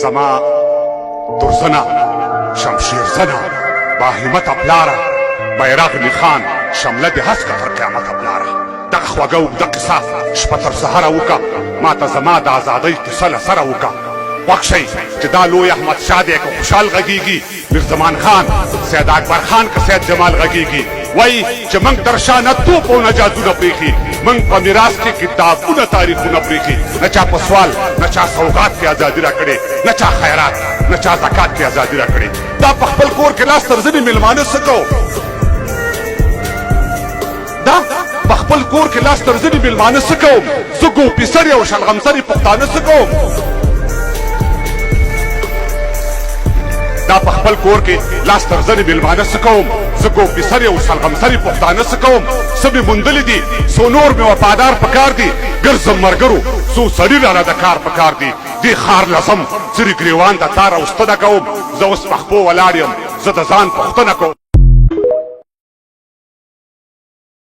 زما درزنه شمشیر زنه باهمت پلاره بیرغ می خان شمله د هسکه تر قیامت پلاره دغه خوږه اوږده قصه شپه تر سهره وکړه ما ته زما د ازادۍ قصه له سره وکړه خوښ شئ چې دا لوی احمدشاه دی که خوشحال غږیږي میرزمان خان سید اکبر خان که سید جمال غږیږي وایي چې موږ تر شا نه توپ او نه جادونه پرېښي موږ په میراث کې کتابونه تاریخونه پرېښي نه چا په سوال نه چا سوغات کې ازادي راکړې نه چا خیرات نه چا زکات کې ازادي راکړې دا په خپل کور کې لاس تر ځنې میلمانه څه کوو دا په خپل کور کې لاس تر ځنې میلمانه څه کوم زه ګوپیسرې او شلغمسرې پښتانه څه کوم دا په خپل کور کې لاس تر ځنې میلمانه څه کوم زه ګوپیسرې او شلغمسرې پښتانه څه کوم څه مې موندلي دي څو نور مې وفادار پکار دي ګرځم ملګرو څو سړي راله د کار پکار دي دې ښار لزم زه ګریوان د تار او ستنه کوم زه اوس په خپو ولاړ یم زه د ځان پوښتنه کوم